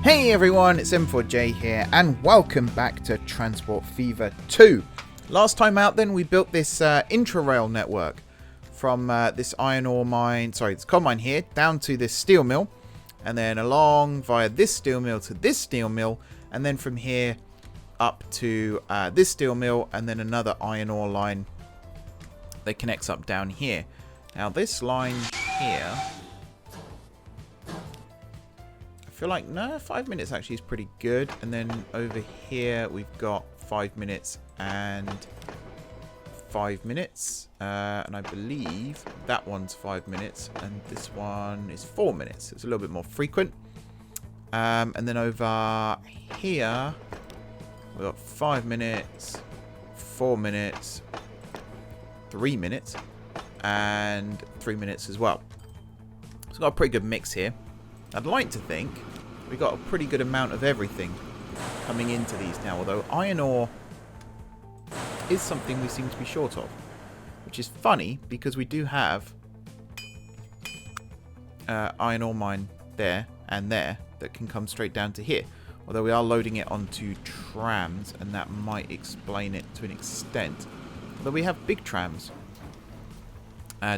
Hey everyone, it's M4J here, and welcome back to Transport Fever 2. Last time out then, we built this intra-rail network from this iron ore mine, this coal mine here, down to this steel mill, and then along via this steel mill to this steel mill, and then from here up to this steel mill, and then another iron ore line that connects up down here. Now this line here, I feel like, no, 5 minutes actually is pretty good. And then over here we've got 5 minutes and 5 minutes. And I believe that one's 5 minutes and this one is 4 minutes. It's a little bit more frequent. And then over here we've got 5 minutes, 4 minutes, 3 minutes, and 3 minutes as well. So we've got a pretty good mix here. I'd like to think we got a pretty good amount of everything coming into these now, although iron ore is something we seem to be short of, which is funny because we do have iron ore mine there and there that can come straight down to here, although we are loading it onto trams, and that might explain it to an extent, although we have big trams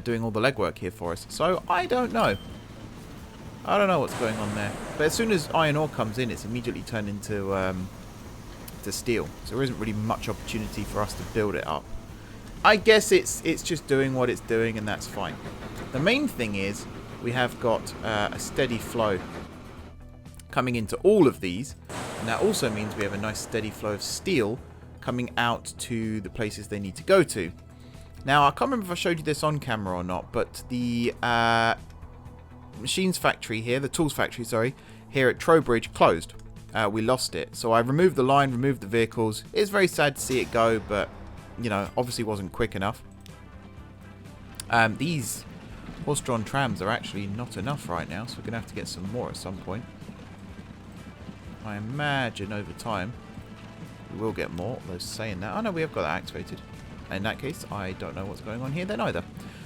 doing all the legwork here for us. So I don't know. I don't know what's going on there. But as soon as iron ore comes in, it's immediately turned into to steel. So there isn't really much opportunity for us to build it up. I guess it's just doing what it's doing, and that's fine. The main thing is we have got a steady flow coming into all of these. And that also means we have a nice steady flow of steel coming out to the places they need to go to. Now, I can't remember if I showed you this on camera or not, but the machines factory here, the tools factory, sorry, here at Trowbridge closed. We lost it. So I removed the line, removed the vehicles. It's very sad to see it go, but, you know, obviously wasn't quick enough. These horse-drawn trams are actually not enough right now, so we're going to have to get some more at some point. I imagine over time we will get more, although saying that, oh no, we have got that activated. In that case, I don't know what's going on here then either.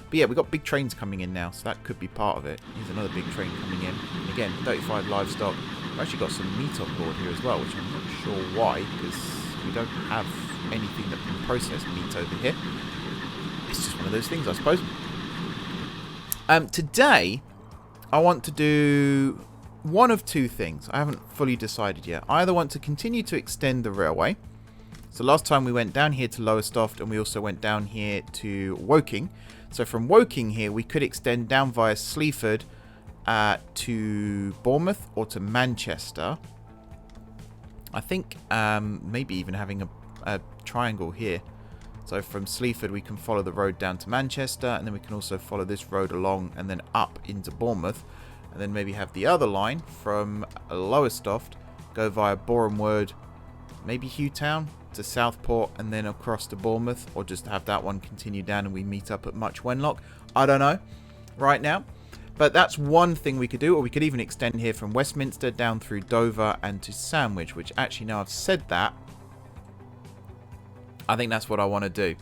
But yeah, we've got big trains coming in now, so that could be part of it. Here's another big train coming in. And again, 35 livestock. We've actually got some meat on board here as well, which I'm not sure why, because we don't have anything that can process meat over here. It's just one of those things, I suppose. Today, I want to do one of two things. I haven't fully decided yet. I either want to continue to extend the railway. So last time we went down here to Lowestoft, and we also went down here to Woking. So from Woking here, we could extend down via Sleaford to Bournemouth or to Manchester. I think maybe even having a triangle here. So from Sleaford, we can follow the road down to Manchester, and then we can also follow this road along and then up into Bournemouth. And then maybe have the other line from Lowestoft go via Boreham Wood, maybe Hewtown to Southport, and then across to Bournemouth, or just have that one continue down and we meet up at Much Wenlock. I don't know right now, but that's one thing we could do. Or we could even extend here from Westminster down through Dover and to Sandwich, which actually, now I've said that, I think that's what I want to do.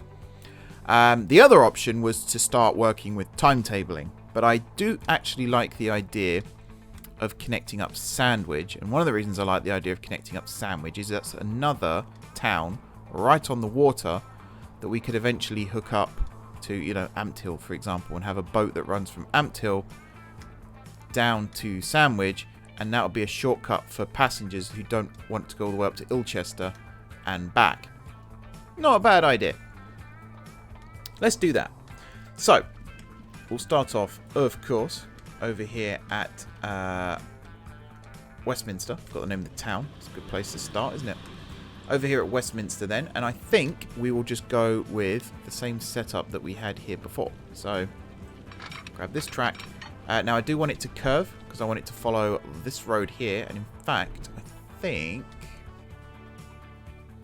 The other option was to start working with timetabling, but I do actually like the idea of connecting up Sandwich, and one of the reasons I like the idea of connecting up Sandwich is that's another town right on the water that we could eventually hook up to, you know, Ampthill, for example, and have a boat that runs from Ampthill down to Sandwich, and that would be a shortcut for passengers who don't want to go all the way up to Ilchester and back. Not a bad idea. Let's do that. So we'll start off, of course, over here at Westminster. I've got the name of the town. It's a good place to start, isn't it? Over here at Westminster then, and I think we will just go with the same setup that we had here before. So grab this track. Now I do want it to curve because I want it to follow this road here, and in fact I think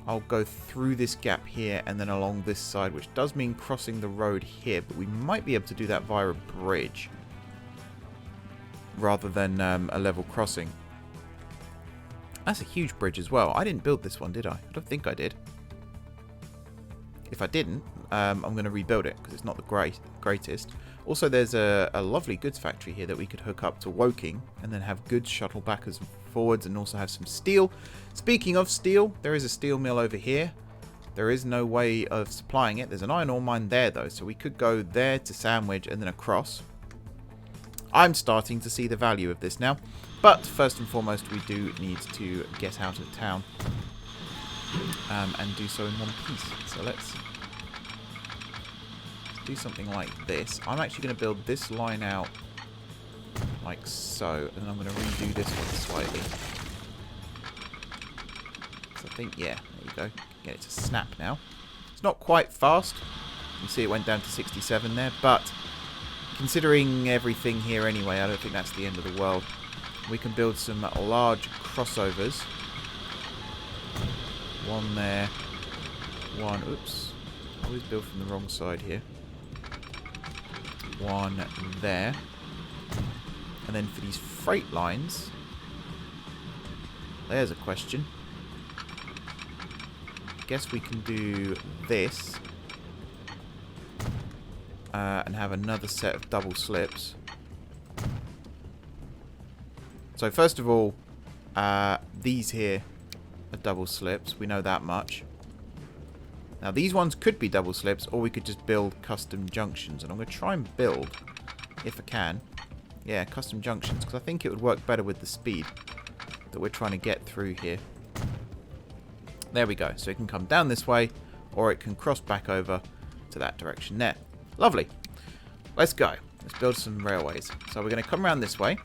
I'll go through this gap here and then along this side, which does mean crossing the road here, but we might be able to do that via a bridge rather than a level crossing. That's a huge bridge as well. I didn't build this one, did I? I don't think I did. If I didn't, I'm going to rebuild it because it's not the greatest. Also, there's a lovely goods factory here that we could hook up to Woking and then have goods shuttle backwards and forwards, and also have some steel. Speaking of steel, there is a steel mill over here. There is no way of supplying it. There's an iron ore mine there, though, so we could go there to Sandwich and then across. I'm starting to see the value of this now. But first and foremost, we do need to get out of town and do so in one piece. So let's do something like this. I'm actually going to build this line out like so, and then I'm going to redo this one slightly. So I think, yeah, there you go. Get it to snap now. It's not quite fast. You see it went down to 67 there, but considering everything here anyway, I don't think that's the end of the world. We can build some large crossovers. One there. One, oops. I always build from the wrong side here. One there. And then for these freight lines, there's a question. Guess we can do this. And have another set of double slips. So first of all, these here are double slips. We know that much. Now these ones could be double slips, or we could just build custom junctions. And I'm going to try and build, if I can, yeah, custom junctions, because I think it would work better with the speed that we're trying to get through here. There we go. So it can come down this way, or it can cross back over to that direction there. Lovely. Let's go. Let's build some railways. So we're going to come around this way.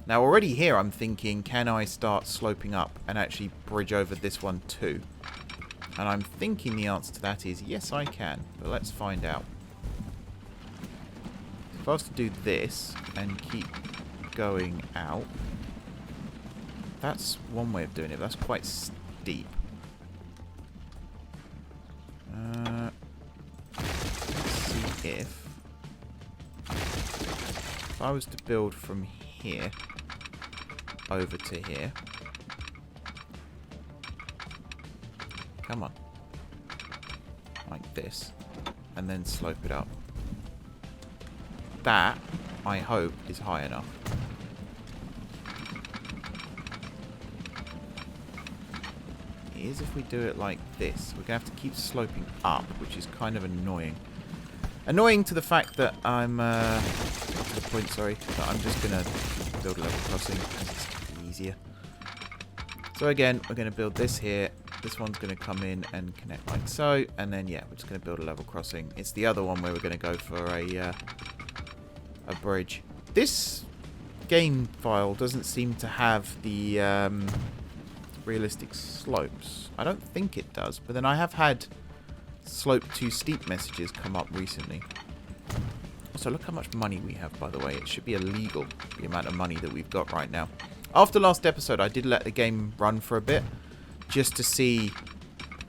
Now already here I'm thinking, can I start sloping up and actually bridge over this one too? And I'm thinking the answer to that is yes, I can. But let's find out. If I was to do this and keep going out, that's one way of doing it. But that's quite steep. Let's see if I was to build from here over to here. Come on. Like this. And then slope it up. That, I hope, is high enough. It is if we do it like this. We're going to have to keep sloping up, which is kind of annoying. Annoying to the fact that I'm, to the point, sorry, that I'm just going to build a level crossing because it's easier. So again, we're going to build this here. This one's going to come in and connect like so. And then, yeah, we're just going to build a level crossing. It's the other one where we're going to go for a bridge. This game file doesn't seem to have the realistic slopes. I don't think it does. But then I have had slope too steep messages come up recently. So look how much money we have, by the way. It should be illegal, the amount of money that we've got right now. After last episode, I did let the game run for a bit, just to see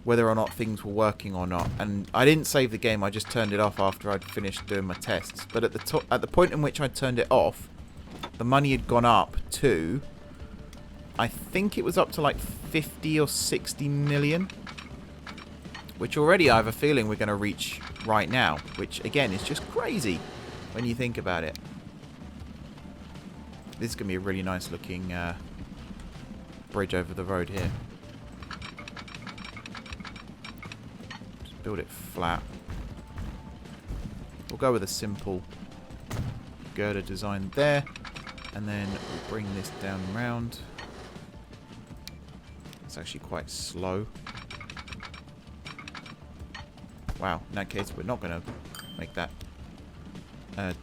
whether or not things were working or not. And I didn't save the game, I just turned it off after I'd finished doing my tests. But at the point in which I turned it off, the money had gone up to, I think it was up to like 50 or 60 million. Which already I have a feeling we're going to reach right now. Which, again, is just crazy when you think about it. This is going to be a really nice looking bridge over the road here. Just build it flat. We'll go with a simple girder design there. And then we'll bring this down and round. It's actually quite slow. Wow, in that case, we're not going to make that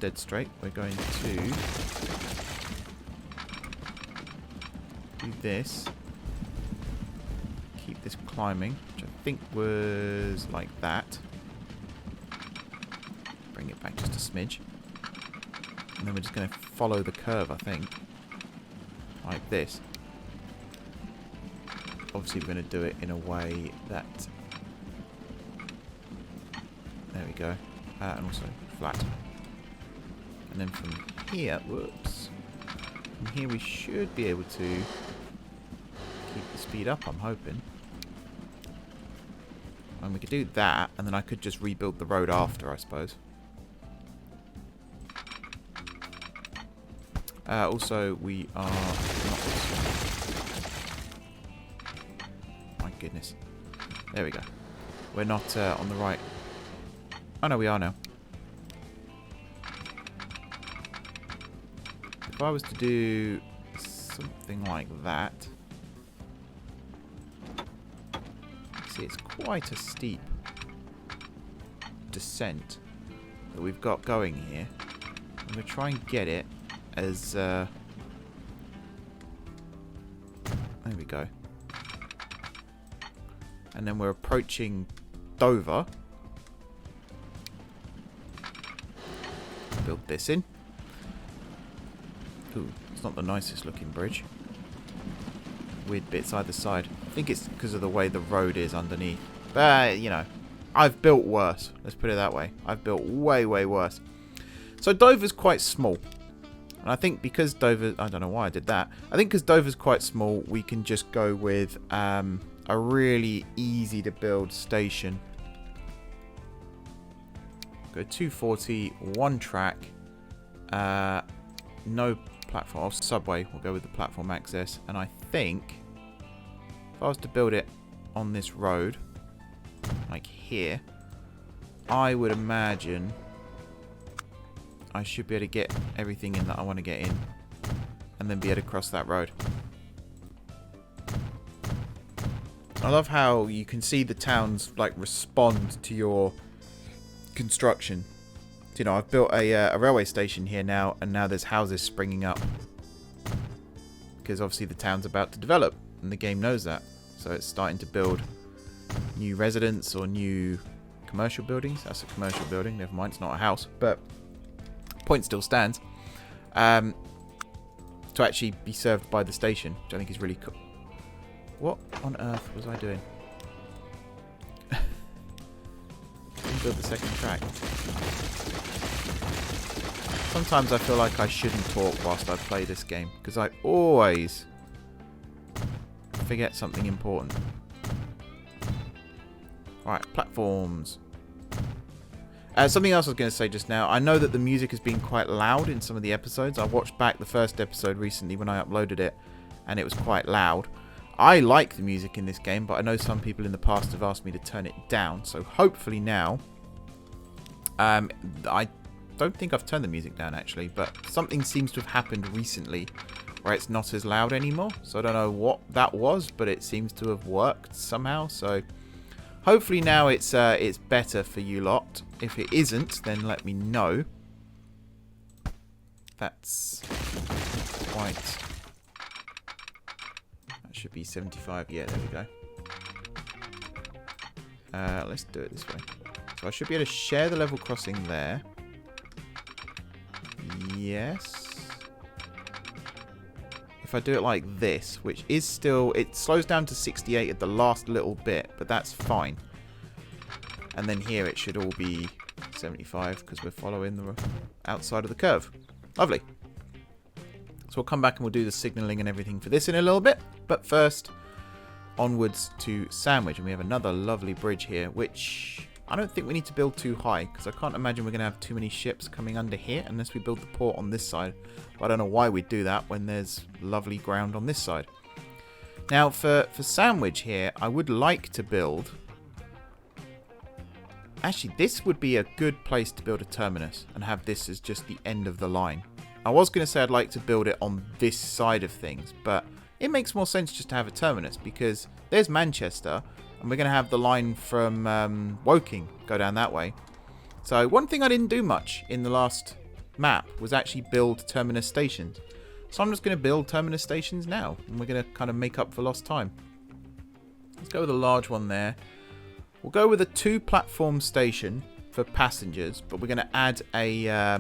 dead straight. We're going to do this. Keep this climbing, which I think was like that. Bring it back just a smidge. And then we're just going to follow the curve, I think. Like this. Obviously, we're going to do it in a way that... There we go. And also flat. And then from here, whoops. From here we should be able to keep the speed up, I'm hoping. And we could do that, and then I could just rebuild the road after, I suppose. Also, we are not... My goodness. There we go. We're not on the right... Oh, no, we are now. If I was to do something like that... See, it's quite a steep descent that we've got going here. I'm going to try and get it as... there we go. And then we're approaching Dover. Build this in. Ooh, it's not the nicest looking bridge. Weird bits either side. I think it's because of the way the road is underneath. But, you know, I've built worse. Let's put it that way. I've built way, way worse. So Dover's quite small. And I think because Dover... I don't know why I did that. I think because Dover's quite small, we can just go with a really easy to build station. Go 240, one track. No platform. Oh, subway. We'll go with the platform access. And I think if I was to build it on this road, like here, I would imagine I should be able to get everything in that I want to get in, and then be able to cross that road. I love how you can see the towns like respond to your construction. You know, I've built a railway station here now, and now there's houses springing up because obviously the town's about to develop, and the game knows that. So it's starting to build new residents or new commercial buildings. That's a commercial building. Never mind, it's not a house, but point still stands. To actually be served by the station, which I think is really cool. What on earth was I doing? Build the second track. Sometimes I feel like I shouldn't talk whilst I play this game, because I always forget something important. Alright, platforms. Something else I was going to say just now. I know that the music has been quite loud in some of the episodes. I watched back the first episode recently when I uploaded it, and it was quite loud. I like the music in this game, but I know some people in the past have asked me to turn it down. So hopefully now... I don't think I've turned the music down, actually, but something seems to have happened recently where it's not as loud anymore. So I don't know what that was, but it seems to have worked somehow. So hopefully now it's better for you lot. If it isn't, then let me know. That's quite... That should be 75. Yeah, there we go. Let's do it this way. So I should be able to share the level crossing there. Yes. If I do it like this, which is still... It slows down to 68 at the last little bit, but that's fine. And then here it should all be 75 because we're following the outside of the curve. Lovely. So we'll come back and we'll do the signalling and everything for this in a little bit. But first, onwards to Sandwich. And we have another lovely bridge here, which... I don't think we need to build too high, because I can't imagine we're going to have too many ships coming under here unless we build the port on this side. But I don't know why we'd do that when there's lovely ground on this side. Now, for Sandwich here, I would like to build... Actually, this would be a good place to build a terminus and have this as just the end of the line. I was going to say I'd like to build it on this side of things, but it makes more sense just to have a terminus, because there's Manchester... And we're going to have the line from Woking go down that way. So one thing I didn't do much in the last map was actually build terminus stations. So I'm just going to build terminus stations now. And we're going to kind of make up for lost time. Let's go with a large one there. We'll go with a 2-platform station for passengers. But we're going to add a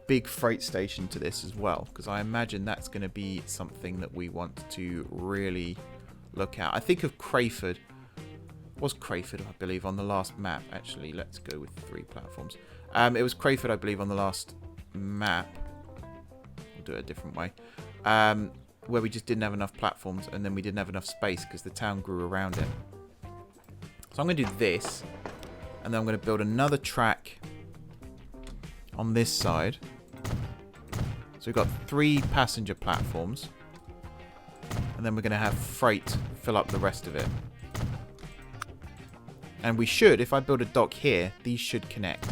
big freight station to this as well. Because I imagine that's going to be something that we want to really... look at. I think of Crayford. It was Crayford, I believe, on the last map. Actually, let's go with 3 platforms. It was Crayford, I believe, on the last map. We'll do it a different way. Where we just didn't have enough platforms, and then we didn't have enough space because the town grew around it. So I'm going to do this. And then I'm going to build another track on this side. So we've got 3 passenger platforms. And then we're going to have freight fill up the rest of it. And we should, if I build a dock here, these should connect.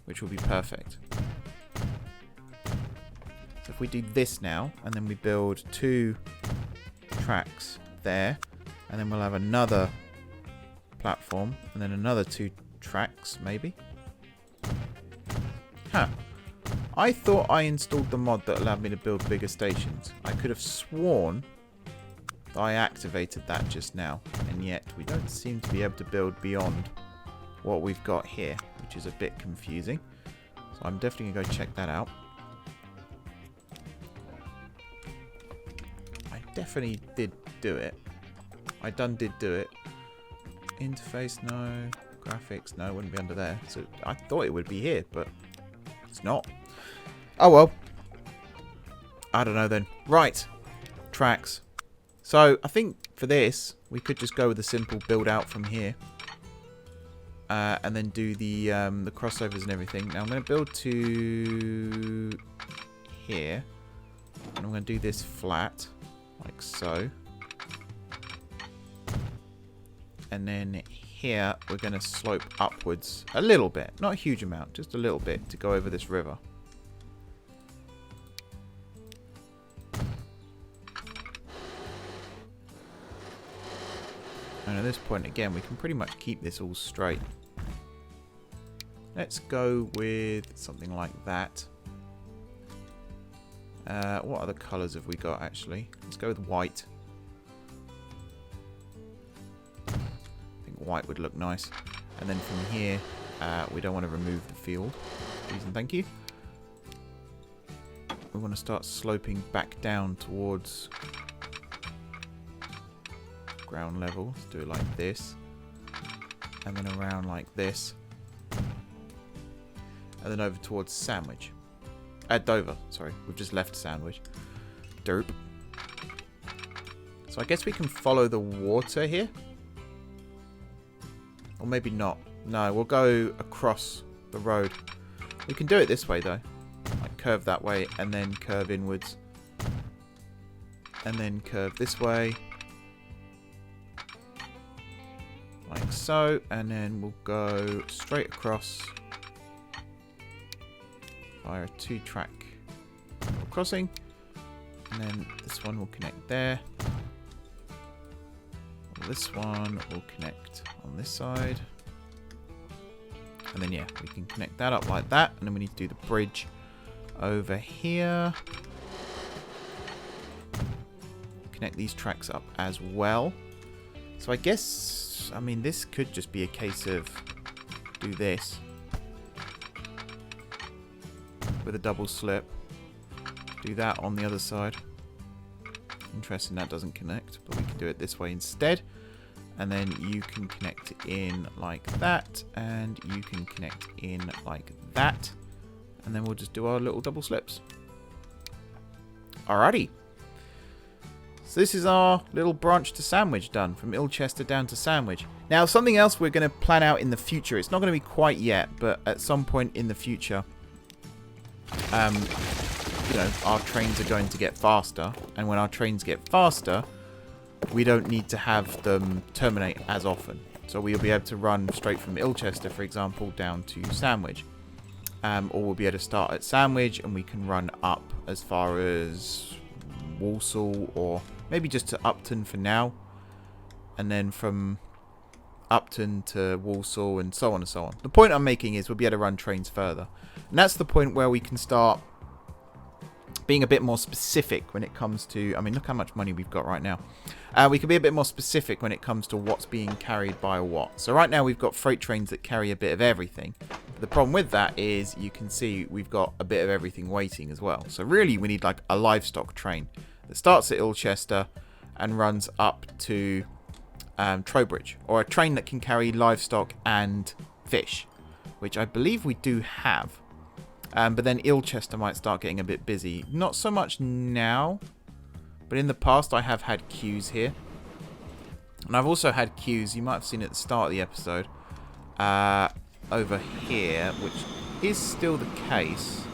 Which will be perfect. So if we do this now, and then we build 2 tracks there. And then we'll have another platform. And then another 2 tracks, maybe. Huh. I thought I installed the mod that allowed me to build bigger stations. I could have sworn that I activated that just now. And yet we don't seem to be able to build beyond what we've got here, which is a bit confusing. So I'm definitely going to go check that out. I definitely did do it. I did do it. Interface, no. Graphics, no, it wouldn't be under there. So I thought it would be here, but it's not. Oh well. I don't know then. Right. Tracks. So I think for this, we could just go with a simple build out from here. And then do the crossovers and everything. Now I'm going to build to here. And I'm going to do this flat. Like so. And then here we're going to slope upwards a little bit. Not a huge amount, just a little bit to go over this river. And at this point, again, we can pretty much keep this all straight. Let's go with something like that. What other colours have we got, actually? Let's go with white. I think white would look nice. And then from here, we don't want to remove the field. Please and thank you. We want to start sloping back down towards ground level. Let's do it like this. And then around like this. And then over towards Sandwich. Dover, sorry. We've just left Sandwich. Derp. So I guess we can follow the water here. Or maybe not. No, we'll go across the road. We can do it this way though. Like curve that way and then curve inwards. And then curve this way. Like so. And then we'll go straight across via a 2-track crossing. And then this one will connect there. This one will connect on this side. And then yeah, we can connect that up like that. And then we need to do the bridge over here. Connect these tracks up as well. So I guess, I mean, this could just be a case of do this with a double slip. Do that on the other side. Interesting, that doesn't connect, but we can do it this way instead. And then you can connect in like that, and you can connect in like that. And then we'll just do our little double slips. Alrighty. So this is our little branch to Sandwich done, from Ilchester down to Sandwich. Now, something else we're going to plan out in the future. It's not going to be quite yet, but at some point in the future, you know, our trains are going to get faster. And when our trains get faster, we don't need to have them terminate as often. So we'll be able to run straight from Ilchester, for example, down to Sandwich. Or we'll be able to start at Sandwich and we can run up as far as Walsall, or maybe just to Upton for now. And then from Upton to Walsall and so on and so on. The point I'm making is we'll be able to run trains further. And that's the point where we can start being a bit more specific when it comes to, I mean, look how much money we've got right now. We can be a bit more specific when it comes to what's being carried by what. So right now we've got freight trains that carry a bit of everything. The problem with that is you can see we've got a bit of everything waiting as well. So really we need like a livestock train that starts at Ilchester and runs up to Trowbridge. Or a train that can carry livestock and fish, which I believe we do have. But then Ilchester might start getting a bit busy. Not so much now, but in the past I have had queues here. And I've also had queues, you might have seen it at the start of the episode, over here, which is still the case.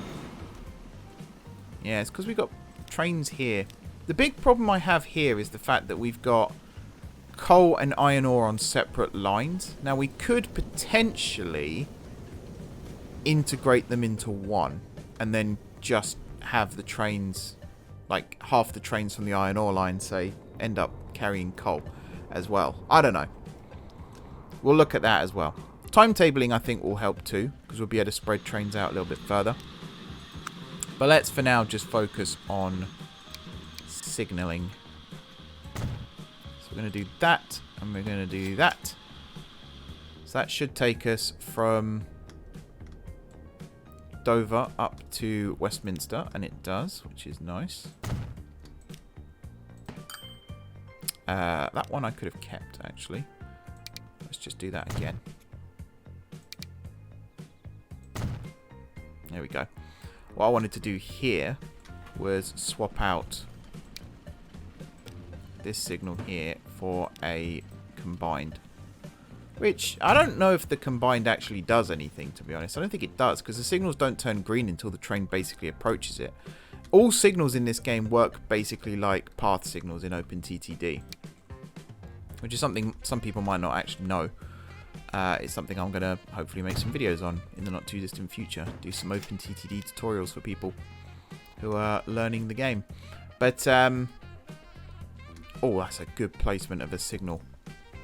Yeah, it's because we've got trains here. The big problem I have here is the fact that we've got coal and iron ore on separate lines. Now, we could potentially integrate them into one and then just have the trains, like half the trains from the iron ore line, say, end up carrying coal as well. I don't know. We'll look at that as well. Timetabling, I think, will help too, because we'll be able to spread trains out a little bit further. But let's, for now, just focus on signalling. So we're going to do that, and we're going to do that. So that should take us from Dover up to Westminster, and it does, which is nice. That one I could have kept, actually. Let's just do that again. There we go. What I wanted to do here was swap out this signal here for a combined. Which, I don't know if the combined actually does anything, to be honest. I don't think it does, because the signals don't turn green until the train basically approaches it. All signals in this game work basically like path signals in OpenTTD. Which is something some people might not actually know. It's something I'm going to hopefully make some videos on in the not too distant future. Do some OpenTTD tutorials for people who are learning the game. But, oh, that's a good placement of a signal.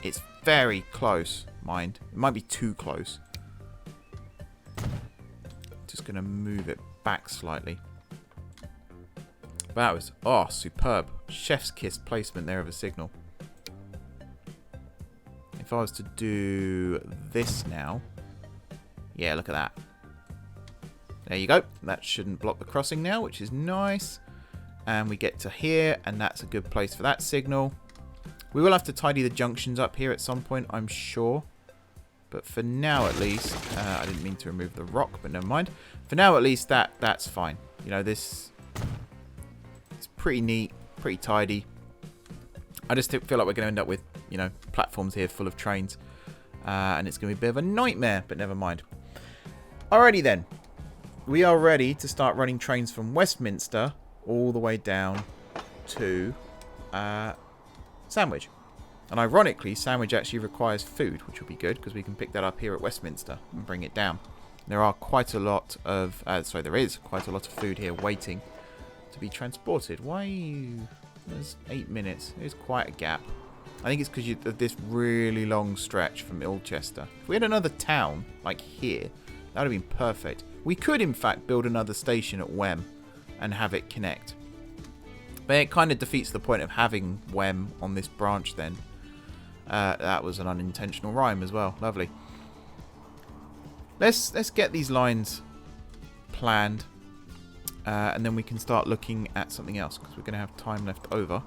It's very close, mind. It might be too close. Just going to move it back slightly. That was, oh, superb. Chef's kiss placement there of a signal. If I was to do this now, yeah, look at that. There you go. That shouldn't block the crossing now, which is nice. And we get to here, and that's a good place for that signal. We will have to tidy the junctions up here at some point, I'm sure. But for now, at least, I didn't mean to remove the rock, but never mind. For now, at least, that's fine. You know, this, it's pretty neat, pretty tidy. I just feel like we're going to end up with, you know, platforms here full of trains. And it's going to be a bit of a nightmare, but never mind. Alrighty then. We are ready to start running trains from Westminster all the way down to Sandwich. And ironically, Sandwich actually requires food, which will be good because we can pick that up here at Westminster and bring it down. There are quite a lot of, there is quite a lot of food here waiting to be transported. Why? There's 8 minutes. There's quite a gap. I think it's because of this really long stretch from Ilchester. If we had another town, like here, that would have been perfect. We could, in fact, build another station at Wem and have it connect. But it kind of defeats the point of having Wem on this branch then. That was an unintentional rhyme as well. Lovely. Let's get these lines planned. And then we can start looking at something else because we're going to have time left over.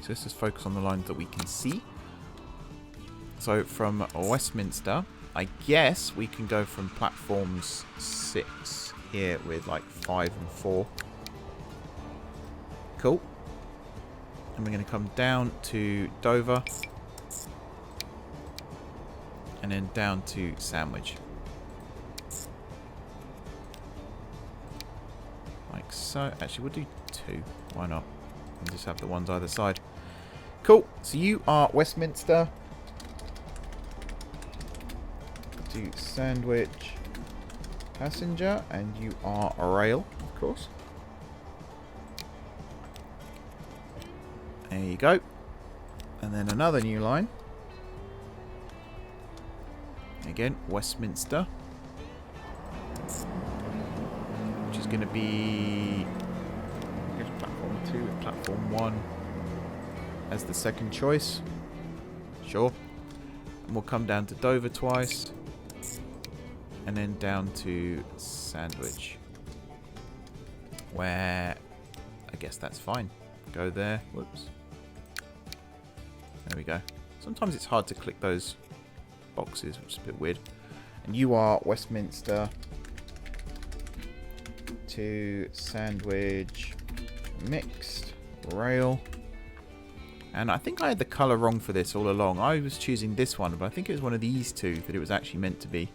So let's just focus on the lines that we can see. So from Westminster, I guess we can go from platforms 6 here with like 5 and 4. Cool. And we're going to come down to Dover. And then down to Sandwich. Like so. Actually, we'll do 2. Why not? And just have the ones either side. Cool. So you are Westminster. Do Sandwich passenger. And you are rail, of course. There you go. And then another new line. Again, Westminster. Which is going to be, I guess, platform 2 and platform 1 as the second choice. Sure. And we'll come down to Dover twice. And then down to Sandwich. Where, I guess that's fine. Go there. Whoops. There we go. Sometimes it's hard to click those boxes, which is a bit weird. And you are Westminster to Sandwich mixed rail. And I think I had the colour wrong for this all along. I was choosing this one, but I think it was one of these two that it was actually meant to be.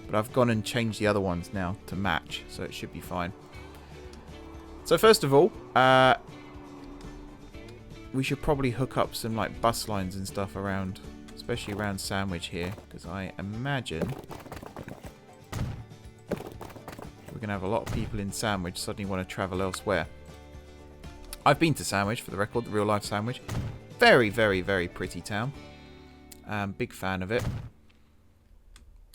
But I've gone and changed the other ones now to match, so it should be fine. So first of all, we should probably hook up some like bus lines and stuff around, especially around Sandwich here, because I imagine we're going to have a lot of people in Sandwich suddenly want to travel elsewhere. I've been to Sandwich, for the record, the real life Sandwich. Very, very, very pretty town. Big fan of it.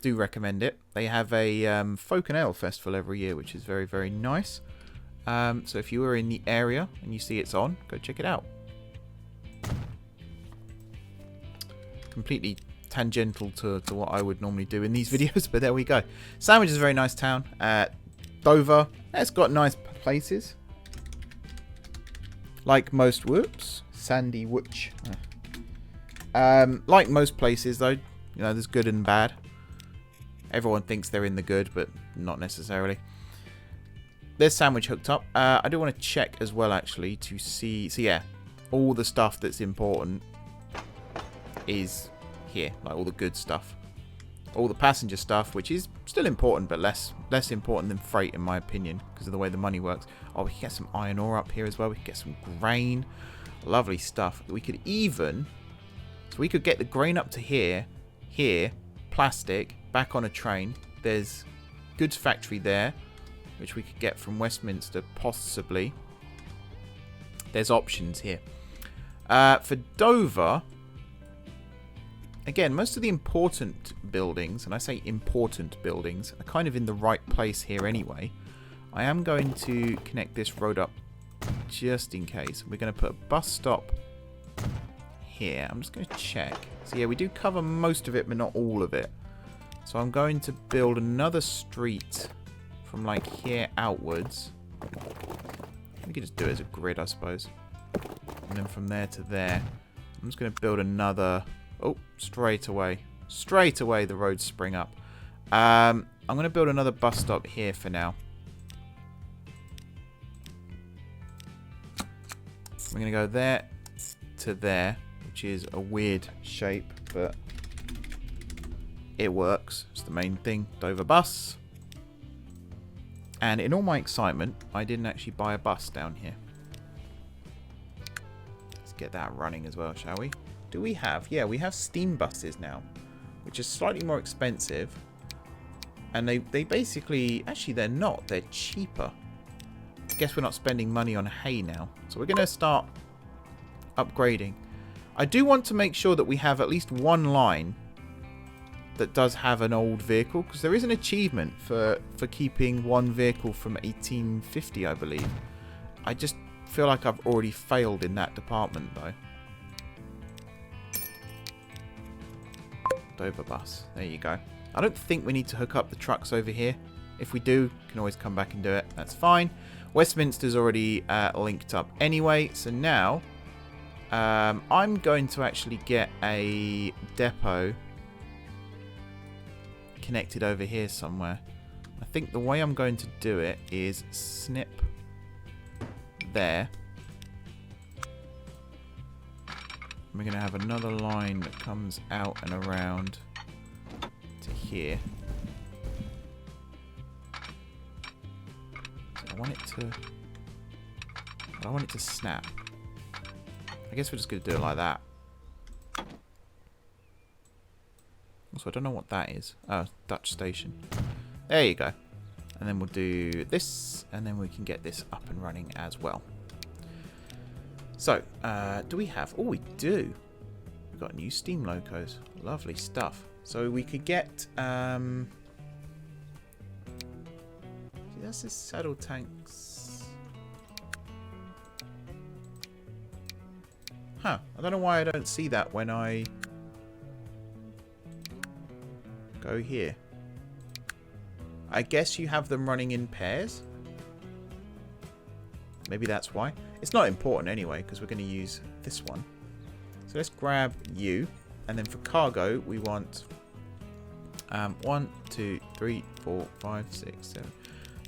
Do recommend it. They have a folk and ale festival every year, which is very, very nice. So if you are in the area and you see it's on, go check it out. Completely tangential to what I would normally do in these videos, but there we go. Sandwich is a very nice town. Dover, it's got nice places. Like most, whoops, Sandy Witch. Like most places, though, you know, there's good and bad. Everyone thinks they're in the good, but not necessarily. There's Sandwich hooked up. I do want to check as well, actually, to see. So yeah, all the stuff that's important is here, like all the good stuff. All the passenger stuff, which is still important, but less important than freight, in my opinion, because of the way the money works. Oh, we can get some iron ore up here as well. We can get some grain. Lovely stuff. We could even... So we could get the grain up to here, plastic, back on a train. There's goods factory there, which we could get from Westminster, possibly. There's options here. For Dover... Again, most of the important buildings, and I say important buildings, are kind of in the right place here anyway. I am going to connect this road up just in case. We're going to put a bus stop here. I'm just going to check. So yeah, we do cover most of it, but not all of it. So I'm going to build another street from like here outwards. We could just do it as a grid, I suppose. And then from there to there. I'm just going to build another... Oh, straight away. Straight away the roads spring up. I'm going to build another bus stop here for now. We're going to go there to there, which is a weird shape, but it works. It's the main thing. Dover bus. And in all my excitement, I didn't actually buy a bus down here. Let's get that running as well, shall we? Do we have? Yeah, we have steam buses now, which is slightly more expensive. And they basically... Actually, they're not. They're cheaper. I guess we're not spending money on hay now. So we're going to start upgrading. I do want to make sure that we have at least one line that does have an old vehicle, because there is an achievement for keeping one vehicle from 1850, I believe. I just feel like I've already failed in that department, though. Dover bus. There you go. I don't think we need to hook up the trucks over here. If we do, we can always come back and do it. That's fine. Westminster's already linked up anyway. So now, I'm going to actually get a depot connected over here somewhere. I think the way I'm going to do it is snip there. We're going to have another line that comes out and around to here. So I want it to snap. I guess we're just going to do it like that. Also, I don't know what that is. Oh, Dutch station. There you go. And then we'll do this, and then we can get this up and running as well. So, do we have... Oh, we do. We've got new steam locos. Lovely stuff. So we could get... That's his saddle tanks. Huh. I don't know why I don't see that when I go here. I guess you have them running in pairs. Maybe that's why. It's not important anyway, because we're going to use this one. So let's grab you. And then for cargo, we want 1, 2, 3, 4, 5, 6, 7.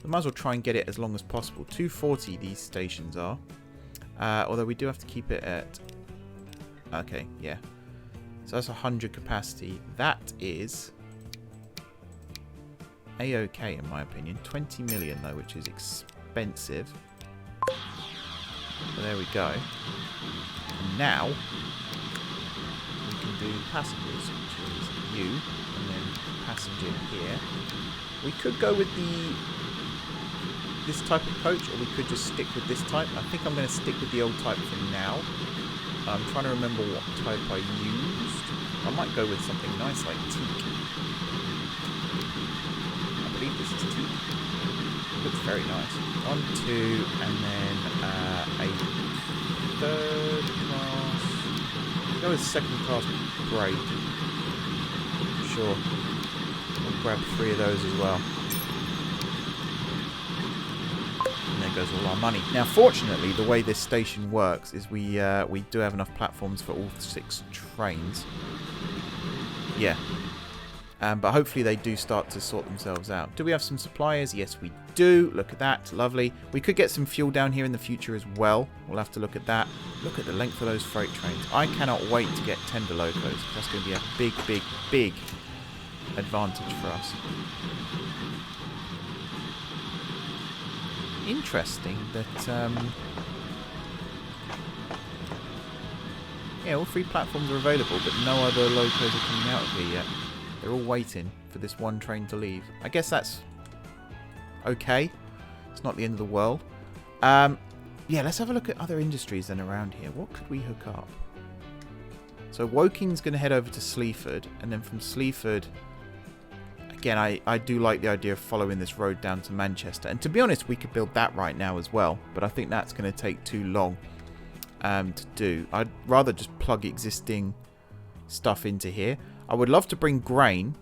We might as well try and get it as long as possible. 240 these stations are. Although we do have to keep it at Okay, yeah. So that's 100 capacity. That is A-okay in my opinion. 20 million though, which is expensive. But there we go. And now we can do passengers, which is you, and then passenger here. We could go with this type of coach, or we could just stick with this type. I think I'm going to stick with the old type for now. I'm trying to remember what type I used. I might go with something nice like teak. I believe this is teak. It looks very nice. 1, 2, and then a third class. I'll go with second class brake. Sure. I'll grab 3 of those as well. And there goes all our money. Now, fortunately, the way this station works is we do have enough platforms for all 6 trains. Yeah. But hopefully they do start to sort themselves out. Do we have some suppliers? Yes, we do. Look at that. Lovely. We could get some fuel down here in the future as well. We'll have to look at that. Look at the length of those freight trains. I cannot wait to get tender locos. That's going to be a big, big, big advantage for us. Interesting that... yeah, all 3 platforms are available, but no other locos are coming out of here yet. They're all waiting for this one train to leave. I guess that's okay. It's not the end of the world. Yeah, let's have a look at other industries then around here. What could we hook up? So Woking's going to head over to Sleaford, and then from Sleaford, again, I do like the idea of following this road down to Manchester. And to be honest, we could build that right now as well, but I think that's going to take too long to do. I'd rather just plug existing stuff into here. I would love to bring grain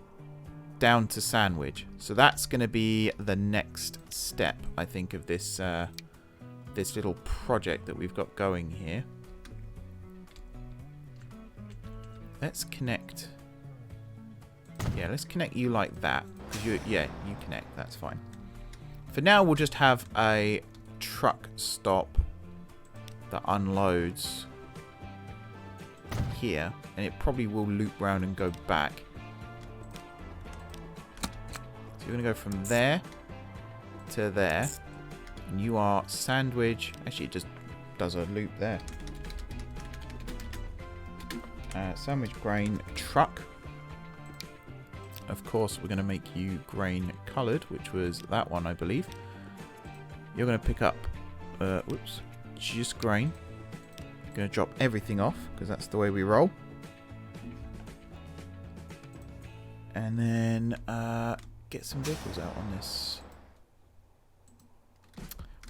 down to Sandwich. So that's going to be the next step, I think, of this this little project that we've got going here. Let's connect. Yeah, let's connect you like that. Yeah, you connect. That's fine. For now, we'll just have a truck stop that unloads here, and it probably will loop round and go back. So you're going to go from there to there, and you are Sandwich. Actually, it just does a loop there. Sandwich grain truck. Of course, we're going to make you grain coloured, which was that one, I believe. You're going to pick up, whoops, just grain. Going to drop everything off because that's the way we roll, and then get some vehicles out on this.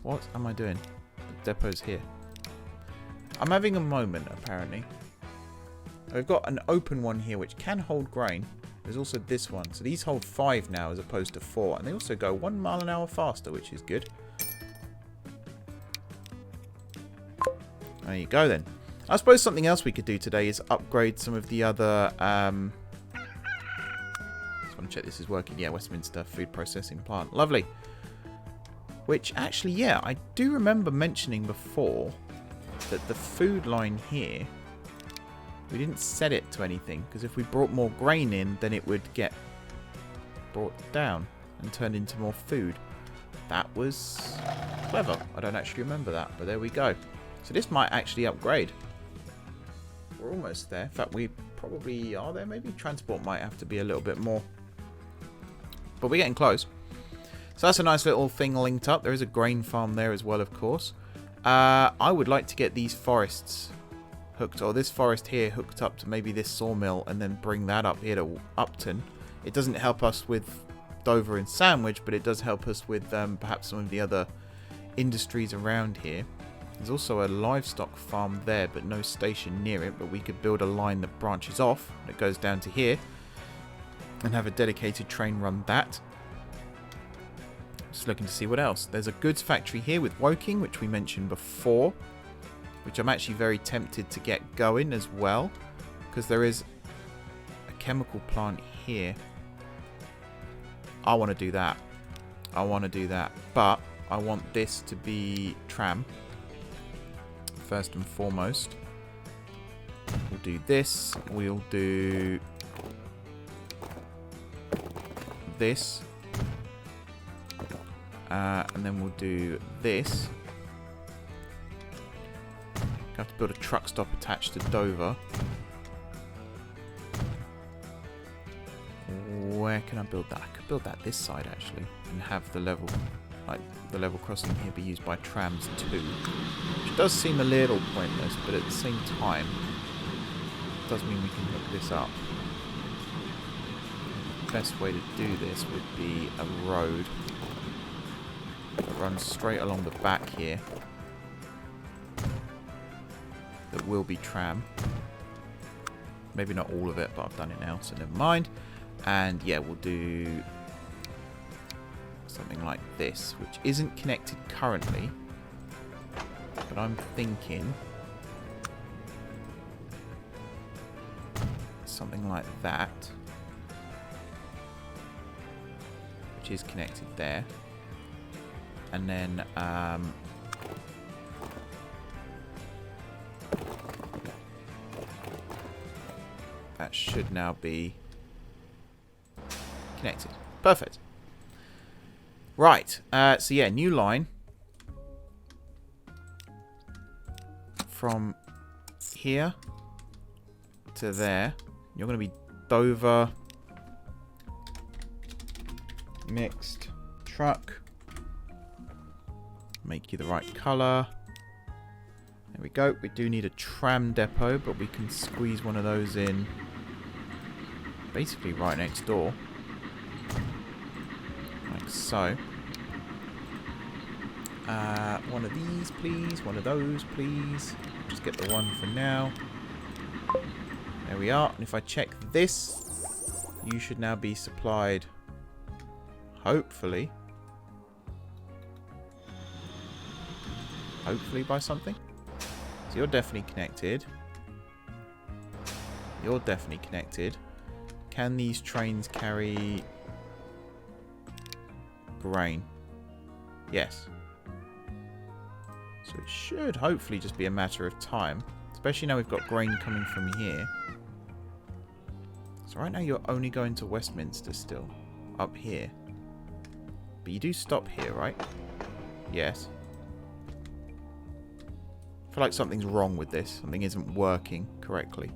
What am I doing? The depot's here. I'm having a moment apparently. We've got an open one here which can hold grain. There's also this one, so these hold 5 now as opposed to 4, and they also go 1 mile an hour faster, which is good. There you go then. I suppose something else we could do today is upgrade some of the other... just want to check this is working. Yeah, Westminster Food Processing Plant. Lovely. Which actually, yeah, I do remember mentioning before that the food line here, we didn't set it to anything, because if we brought more grain in, then it would get brought down and turned into more food. That was clever. I don't actually remember that, but there we go. So this might actually upgrade. We're almost there. In fact, we probably are there. Maybe transport might have to be a little bit more. But we're getting close. So that's a nice little thing linked up. There is a grain farm there as well, of course. I would like to get these forests hooked, or this forest here hooked up to maybe this sawmill, and then bring that up here to Upton. It doesn't help us with Dover and Sandwich, but it does help us with perhaps some of the other industries around here. There's also a livestock farm there, but no station near it, but we could build a line that branches off, that goes down to here, and have a dedicated train run that. Just looking to see what else. There's a goods factory here with Woking, which we mentioned before, which I'm actually very tempted to get going as well, because there is a chemical plant here. I want to do that. I want to do that, but I want this to be tram first and foremost. We'll do this. We'll do this. And then we'll do this. Have to build a truck stop attached to Dover. Where can I build that? I could build that this side actually, and have the level, like the level crossing here, be used by trams too. Which does seem a little pointless, but at the same time, it does mean we can hook this up. The best way to do this would be a road that runs straight along the back here. That will be tram. Maybe not all of it, but I've done it now, so never mind. And yeah, we'll do something like this, which isn't connected currently. But I'm thinking something like that, which is connected there. And then that should now be connected. Perfect. Right. So yeah, new line from here to there. You're going to be Dover mixed truck. Make you the right colour. There we go. We do need a tram depot, but we can squeeze one of those in basically right next door. Like so. One of these, please. One of those, please. Just get the one for now. There we are. And if I check this, you should now be supplied, hopefully by something. So you're definitely connected. You're definitely connected. Can these trains carry grain? Yes. So it should hopefully just be a matter of time. Especially now we've got grain coming from here. So right now you're only going to Westminster still. Up here. But you do stop here, right? Yes. I feel like something's wrong with this. Something isn't working correctly.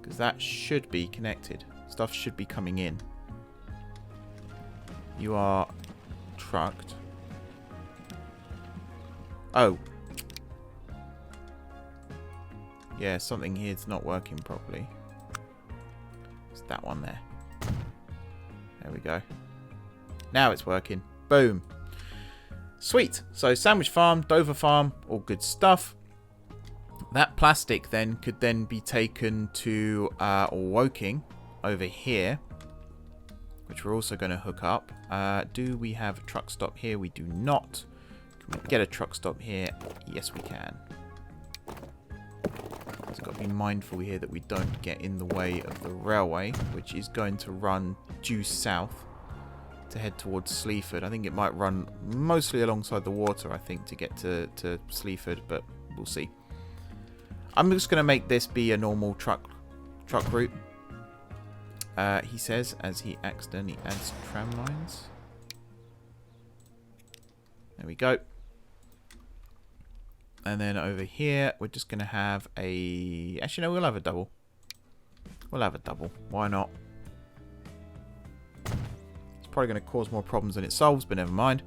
Because that should be connected. Stuff should be coming in. You are trucked. Oh. Yeah, something here's not working properly. It's that one there. There we go. Now it's working. Boom. Sweet. So Sandwich Farm, Dover Farm, all good stuff. That plastic then could then be taken to Woking over here, which we're also going to hook up. Do we have a truck stop here? We do not. Can we get a truck stop here? Yes, we can. So got to be mindful here that we don't get in the way of the railway, which is going to run due south to head towards Sleaford. I think it might run mostly alongside the water, I think, to get to Sleaford, but we'll see. I'm just going to make this be a normal truck route. He says, as he accidentally adds tram lines. There we go. And then over here, we're just going to have a... Actually, no, we'll have a double. We'll have a double. Why not? It's probably going to cause more problems than it solves, but never mind.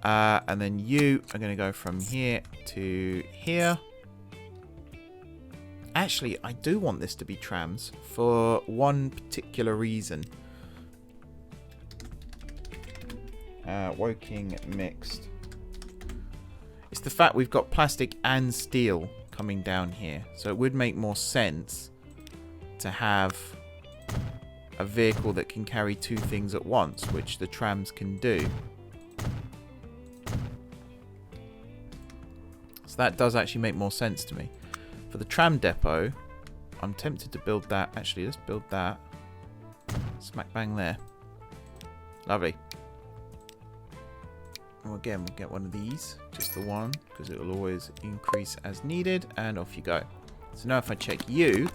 And then you are going to go from here to here. Actually, I do want this to be trams for one particular reason. Woking mixed. It's the fact we've got plastic and steel coming down here. So it would make more sense to have a vehicle that can carry two things at once, which the trams can do. So that does actually make more sense to me. For the tram depot, I'm tempted to build that. Actually, let's build that. Smack bang there. Lovely. Well, again, we'll get one of these. Just the one, because it will always increase as needed. And off you go. So now if I check you,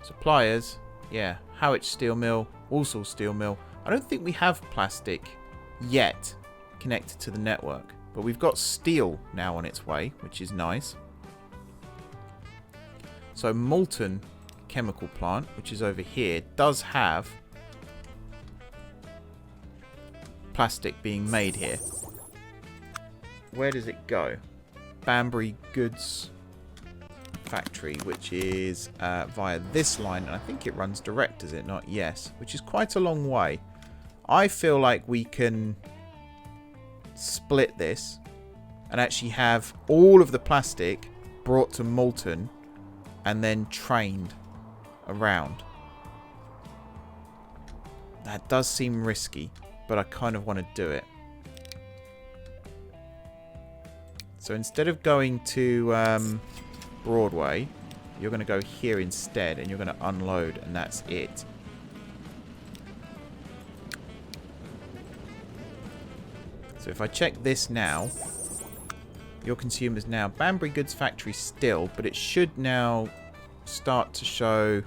suppliers, yeah, Howitch Steel Mill, Walsall Steel Mill. I don't think we have plastic yet connected to the network. But we've got steel now on its way, which is nice. So Molten Chemical Plant, which is over here, does have plastic being made here. Where does it go? Banbury Goods Factory, which is via this line. And I think it runs direct, does it not? Yes, which is quite a long way. I feel like we can split this and actually have all of the plastic brought to Molten and then trained around. That does seem risky, but I kind of want to do it. So instead of going to Broadway, you're going to go here instead, and you're going to unload, and that's it. So if I check this now, your consumers now, Banbury Goods Factory still, but it should now start to show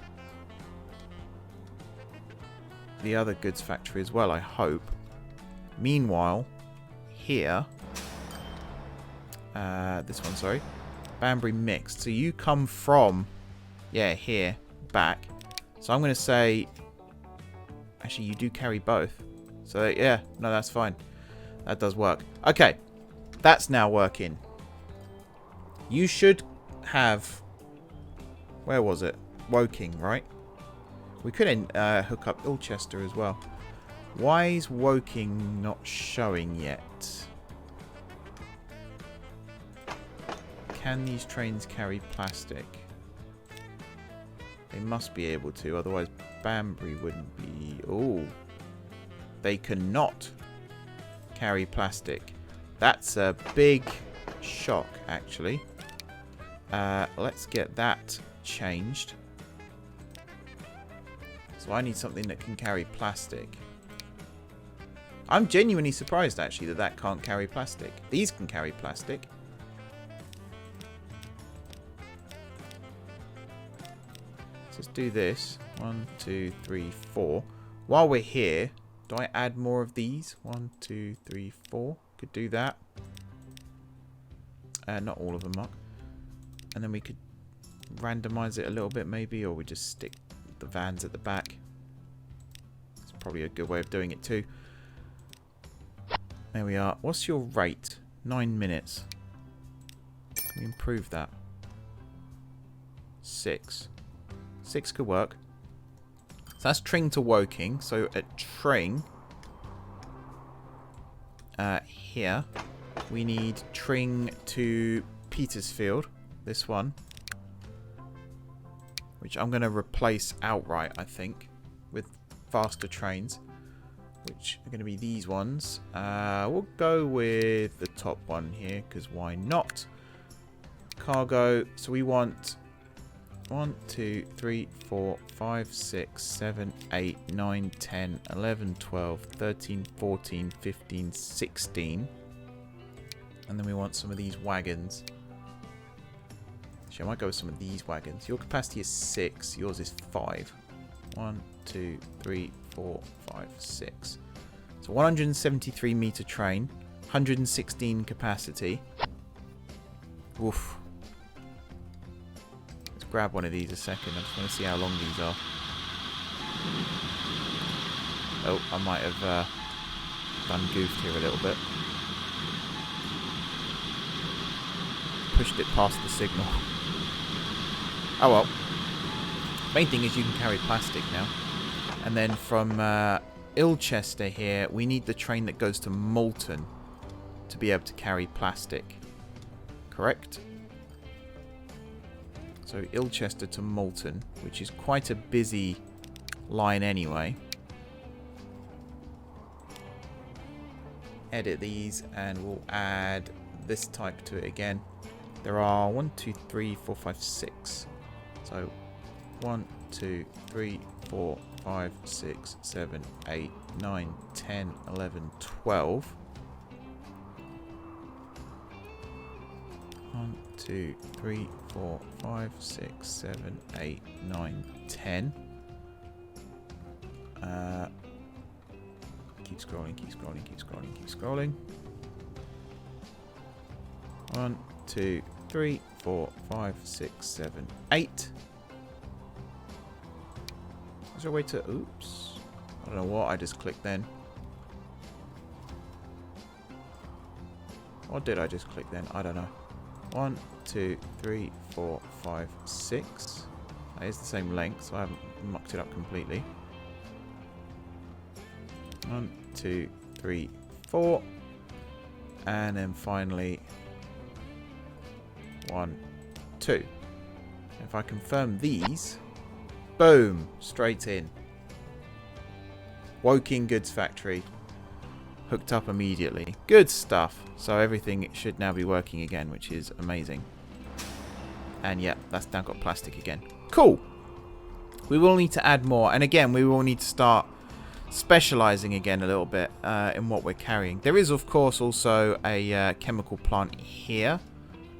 the other goods factory as well, I hope. Meanwhile, here, this one, sorry, Banbury Mixed. So you come from, yeah, here, back. So I'm going to say, actually, you do carry both. So, yeah, no, that's fine. That does work. Okay, that's now working. You should have, where was it? Woking, right? We could hook up Ilchester as well. Why is Woking not showing yet? Can these trains carry plastic? They must be able to, otherwise Banbury wouldn't be... Oh, they cannot carry plastic. That's a big shock, actually. Let's get that changed. So I need something that can carry plastic. I'm genuinely surprised, actually, that that can't carry plastic. These can carry plastic. Let's do this. 1, 2, 3, 4. While we're here, do I add more of these? 1, 2, 3, 4. Could do that. Not all of them, Mark. And then we could randomize it a little bit, maybe, or we just stick the vans at the back. It's probably a good way of doing it too. There we are. What's your rate? 9 minutes. Can we improve that? 6. 6 could work. So that's Tring to Woking. So at Tring, here, we need Tring to Petersfield. This one. Which I'm going to replace outright, I think, with faster trains. Which are going to be these ones. We'll go with the top one here, because why not? Cargo. So we want 1, 2, 3, 4, 5, 6, 7, 8, 9, 10, 11, 12, 13, 14, 15, 16. And then we want some of these wagons. Actually, I might go with some of these wagons. Your capacity is 6. Yours is 5. 1, 2, 3, 4, 5, 6. So 173 meter train. 116 capacity. Oof. Let's grab one of these a second. I just want to see how long these are. Oh, I might have done goofed here a little bit. Pushed it past the signal. Oh well. Main thing is you can carry plastic now. And then from Ilchester here, we need the train that goes to Molten to be able to carry plastic. Correct? So Ilchester to Molten, which is quite a busy line anyway. Edit these and we'll add this type to it again. There are 1, 2, 3, 4, 5, 6. So 1, 2, 3, 4, 5, 6, 7, 8, 9, 10, 11, 12. 1, 2, 3, 4, 5, 6, 7, 8, 9, 10. Keep scrolling, keep scrolling, keep scrolling, keep scrolling. 1, 2, 3, 4, 5, 6, 7, 8. Is there a way to... Oops. I don't know what I just clicked then. What did I just click then? I don't know. 1, 2, 3, 4, 5, 6. That is the same length, so I haven't mucked it up completely. 1, 2, 3, 4. And then finally 1, 2. If I confirm these, boom, straight in. Woking Goods Factory. Hooked up immediately. Good stuff. So everything should now be working again, which is amazing. And yeah, that's now got plastic again. Cool. We will need to add more. And again, we will need to start specializing again a little bit in what we're carrying. There is, of course, also a chemical plant here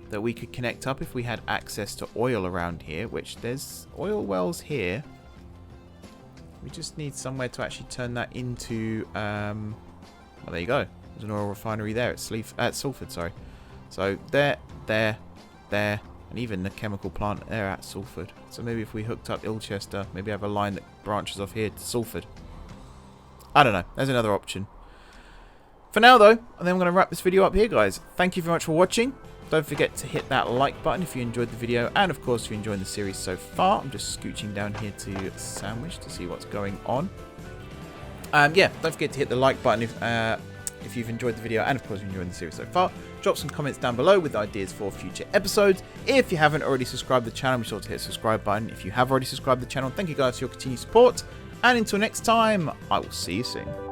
that we could connect up if we had access to oil around here, which there's oil wells here. We just need somewhere to actually turn that into... well, there you go. There's an oil refinery there at Salford, sorry. So there, and even the chemical plant there at Salford. So maybe if we hooked up Ilchester, maybe have a line that branches off here to Salford. I don't know. There's another option. For now, though, I think I'm going to wrap this video up here, guys. Thank you very much for watching. Don't forget to hit that like button if you enjoyed the video. And, of course, if you're enjoying the series so far. I'm just scooching down here to Sandwich to see what's going on. Yeah, don't forget to hit the like button if you've enjoyed the video. And, of course, if you're enjoying the series so far. Drop some comments down below with ideas for future episodes. If you haven't already subscribed to the channel, be sure to hit the subscribe button. If you have already subscribed to the channel, thank you guys for your continued support. And until next time, I will see you soon.